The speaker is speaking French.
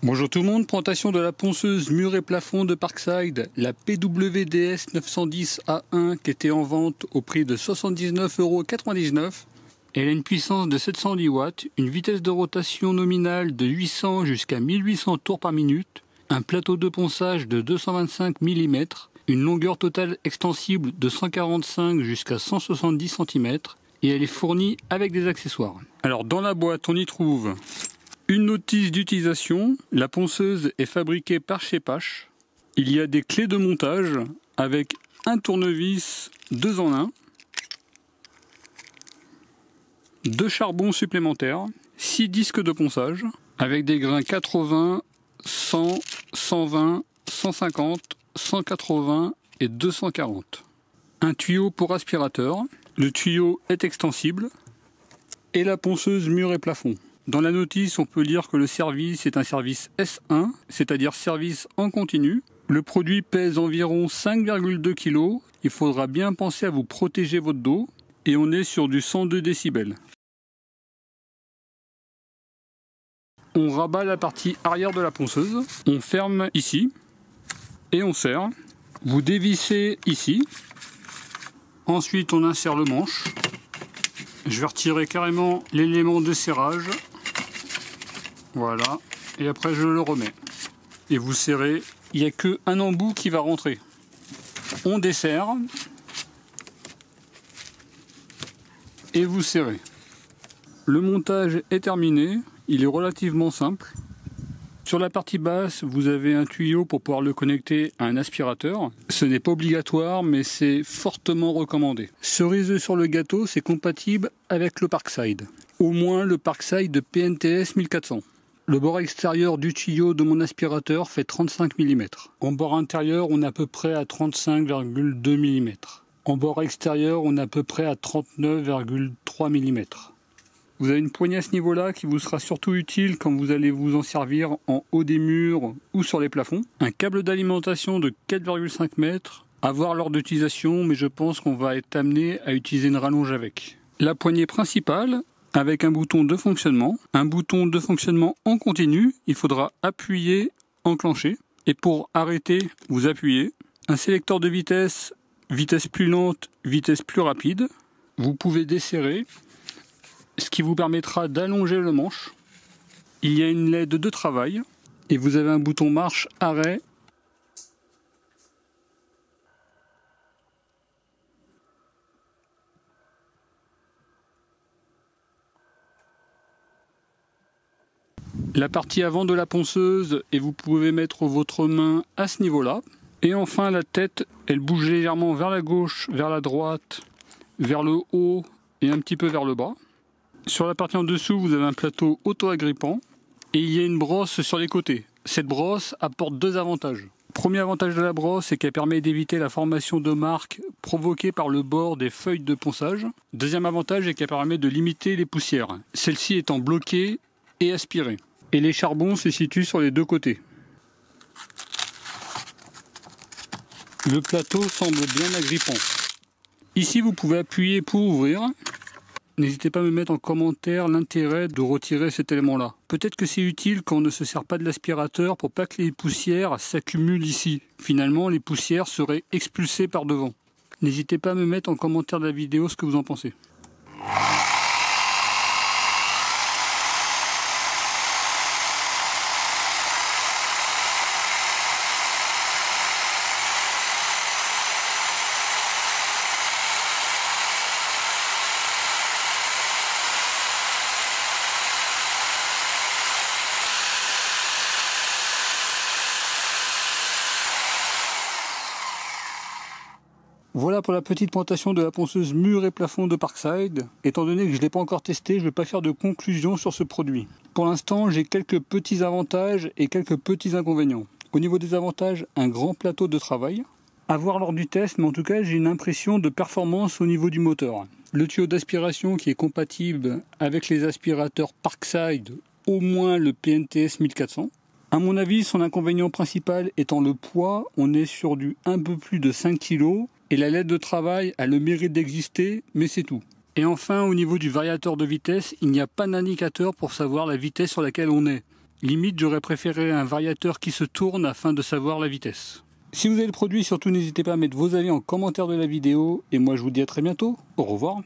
Bonjour tout le monde, présentation de la ponceuse mur et plafond de Parkside, la PWDS 910A1 qui était en vente au prix de 79,99 €. Elle a une puissance de 710 watts, une vitesse de rotation nominale de 800 jusqu'à 1800 tours par minute, un plateau de ponçage de 225 mm, une longueur totale extensible de 145 jusqu'à 170 cm et elle est fournie avec des accessoires. Alors dans la boîte on y trouve une notice d'utilisation, la ponceuse est fabriquée par chez Pache. Il y a des clés de montage avec un tournevis 2 en 1, 2 charbons supplémentaires, 6 disques de ponçage avec des grains 80, 100, 120, 150, 180 et 240. Un tuyau pour aspirateur, le tuyau est extensible et la ponceuse mur et plafond. Dans la notice, on peut lire que le service est un service S1, c'est-à-dire service en continu. Le produit pèse environ 5,2 kg. Il faudra bien penser à vous protéger votre dos. Et on est sur du 102 décibels. On rabat la partie arrière de la ponceuse. On ferme ici. Et on serre. Vous dévissez ici. Ensuite, on insère le manche. Je vais retirer carrément l'élément de serrage. Voilà, et après je le remets. Et vous serrez, il n'y a qu'un embout qui va rentrer. On desserre. Et vous serrez. Le montage est terminé, il est relativement simple. Sur la partie basse, vous avez un tuyau pour pouvoir le connecter à un aspirateur. Ce n'est pas obligatoire, mais c'est fortement recommandé. Cerise sur le gâteau, c'est compatible avec le Parkside. Au moins le Parkside de PNTS 1400. Le bord extérieur du tuyau de mon aspirateur fait 35 mm. En bord intérieur, on est à peu près à 35,2 mm. En bord extérieur, on est à peu près à 39,3 mm. Vous avez une poignée à ce niveau-là qui vous sera surtout utile quand vous allez vous en servir en haut des murs ou sur les plafonds. Un câble d'alimentation de 4,5 mètres, à voir lors d'utilisation, mais je pense qu'on va être amené à utiliser une rallonge avec. La poignée principale, avec un bouton de fonctionnement en continu, il faudra appuyer, enclencher. Et pour arrêter, vous appuyez. Un sélecteur de vitesse, vitesse plus lente, vitesse plus rapide. Vous pouvez desserrer, ce qui vous permettra d'allonger le manche. Il y a une LED de travail et vous avez un bouton marche, arrêt. La partie avant de la ponceuse et vous pouvez mettre votre main à ce niveau-là. Et enfin la tête, elle bouge légèrement vers la gauche, vers la droite, vers le haut et un petit peu vers le bas. Sur la partie en dessous, vous avez un plateau auto-agrippant et il y a une brosse sur les côtés. Cette brosse apporte 2 avantages. Premier avantage de la brosse, c'est qu'elle permet d'éviter la formation de marques provoquée par le bord des feuilles de ponçage. Deuxième avantage, c'est qu'elle permet de limiter les poussières, celle-ci étant bloquée et aspirée. Et les charbons se situent sur les 2 côtés. Le plateau semble bien agrippant. Ici, vous pouvez appuyer pour ouvrir. N'hésitez pas à me mettre en commentaire l'intérêt de retirer cet élément-là. Peut-être que c'est utile quand on ne se sert pas de l'aspirateur pour pas que les poussières s'accumulent ici. Finalement, les poussières seraient expulsées par devant. N'hésitez pas à me mettre en commentaire de la vidéo ce que vous en pensez. Voilà pour la petite présentation de la ponceuse mur et plafond de Parkside. Étant donné que je ne l'ai pas encore testé, je ne vais pas faire de conclusion sur ce produit. Pour l'instant, j'ai quelques petits avantages et quelques petits inconvénients. Au niveau des avantages, un grand plateau de travail. À voir lors du test, mais en tout cas, j'ai une impression de performance au niveau du moteur. Le tuyau d'aspiration qui est compatible avec les aspirateurs Parkside, au moins le PNTS 1400. À mon avis, son inconvénient principal étant le poids, on est sur du un peu plus de 5 kg. Et la LED de travail a le mérite d'exister, mais c'est tout. Et enfin, au niveau du variateur de vitesse, il n'y a pas d'indicateur pour savoir la vitesse sur laquelle on est. Limite, j'aurais préféré un variateur qui se tourne afin de savoir la vitesse. Si vous avez le produit, surtout n'hésitez pas à mettre vos avis en commentaire de la vidéo. Et moi je vous dis à très bientôt. Au revoir.